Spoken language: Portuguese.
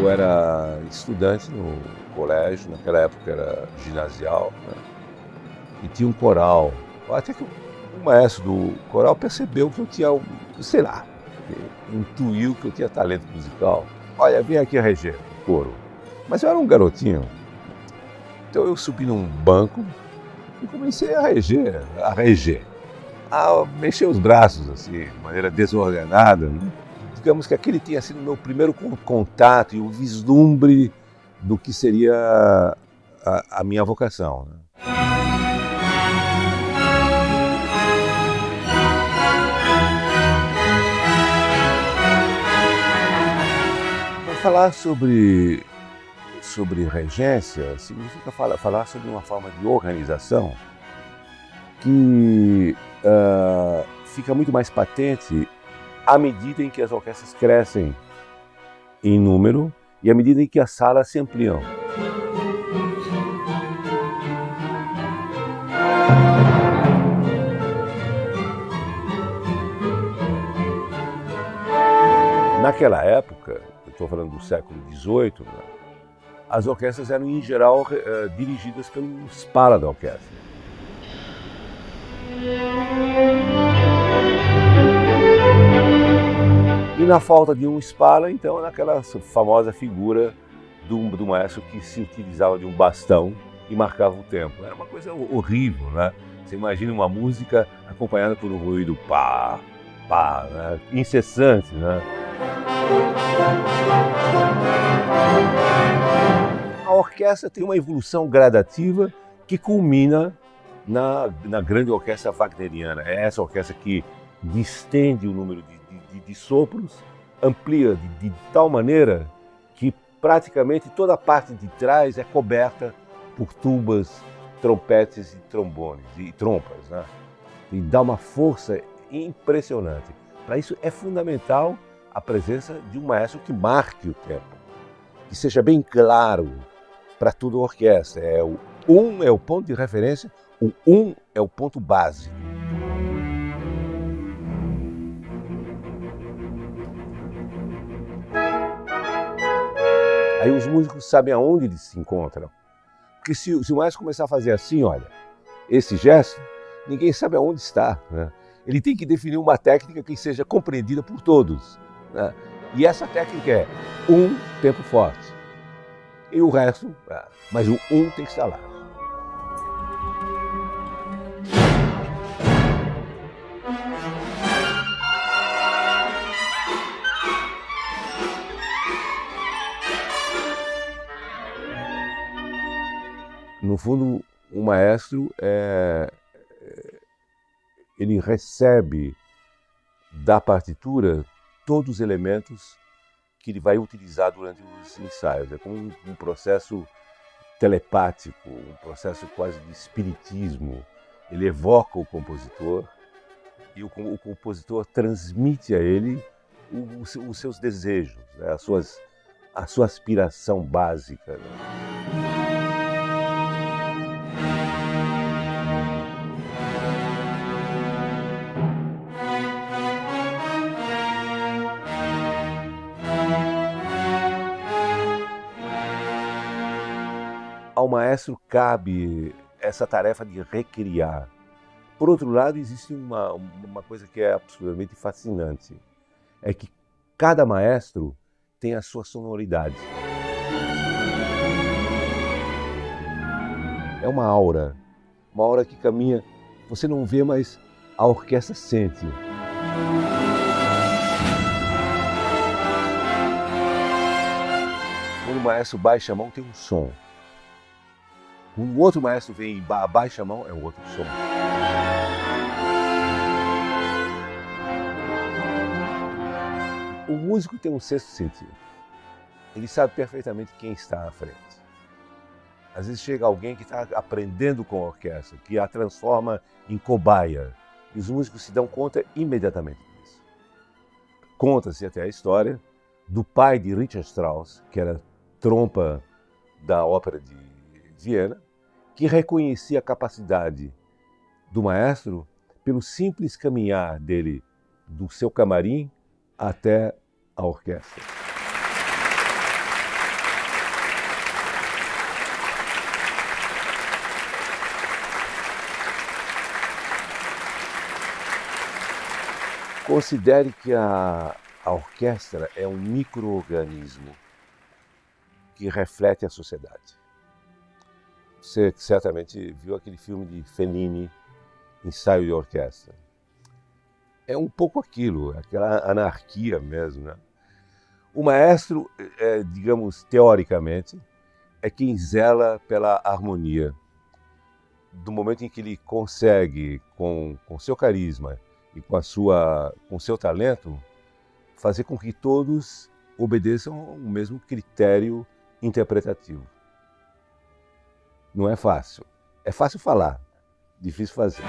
Eu era estudante no colégio, naquela época era ginasial, né? E tinha um coral. Até que o maestro do coral percebeu que eu tinha, sei lá, intuiu que eu tinha talento musical. Olha, vem aqui reger o coro. Mas eu era um garotinho. Então eu subi num banco e comecei a reger, a mexer os braços assim, de maneira desordenada, né? Digamos que aquele tinha sido o meu primeiro contato e o vislumbre do que seria a minha vocação, né? Para falar sobre regência significa falar sobre uma forma de organização que fica muito mais patente à medida em que as orquestras crescem em número e à medida em que as salas se ampliam. Naquela época, eu estou falando do século XVIII, né, as orquestras eram em geral dirigidas pelo Spala da orquestra. E na falta de um Spala, então, naquela famosa figura do maestro que se utilizava de um bastão e marcava o tempo. Era uma coisa horrível, né? Você imagina uma música acompanhada por um ruído pá, pá, né? Incessante, né? A orquestra tem uma evolução gradativa que culmina na grande orquestra wagneriana. É essa orquestra que distende o número de sopros, amplia de tal maneira que praticamente toda a parte de trás é coberta por tubas, trompetes e trombones e trompas, né? E dá uma força impressionante. Para isso é fundamental a presença de um maestro que marque o tempo, que seja bem claro para toda a orquestra. O 1 é o ponto de referência, o 1 é o ponto básico. Aí os músicos sabem aonde eles se encontram. Porque se o maestro começar a fazer assim, olha, esse gesto, ninguém sabe aonde está, né? Ele tem que definir uma técnica que seja compreendida por todos, né? E essa técnica é um tempo forte. E o resto, mas o tem que estar lá. No fundo, o maestro ele recebe da partitura todos os elementos que ele vai utilizar durante os ensaios. É como um processo telepático, um processo quase de espiritismo. Ele evoca o compositor e o compositor transmite a ele os seus desejos, né? a sua aspiração básica, né? Ao maestro cabe essa tarefa de recriar. Por outro lado, existe uma coisa que é absolutamente fascinante. É que cada maestro tem a sua sonoridade. É uma aura que caminha, você não vê, mas a orquestra sente. Quando o maestro baixa a mão, tem um som. Um outro maestro vem e abaixa a mão, é um outro som. O músico tem um sexto sentido. Ele sabe perfeitamente quem está à frente. Às vezes chega alguém que está aprendendo com a orquestra, que a transforma em cobaia. E os músicos se dão conta imediatamente disso. Conta-se até a história do pai de Richard Strauss, que era trompa da ópera de Viena, que reconhecia a capacidade do maestro pelo simples caminhar dele do seu camarim até a orquestra. Considere que a orquestra é um micro-organismo que reflete a sociedade. Você certamente viu aquele filme de Fellini, Ensaio de Orquestra. É um pouco aquilo, aquela anarquia mesmo, né? O maestro, digamos, teoricamente, é quem zela pela harmonia. Do momento em que ele consegue, com seu carisma e com seu talento, fazer com que todos obedeçam o mesmo critério interpretativo. Não é fácil. É fácil falar, difícil fazer.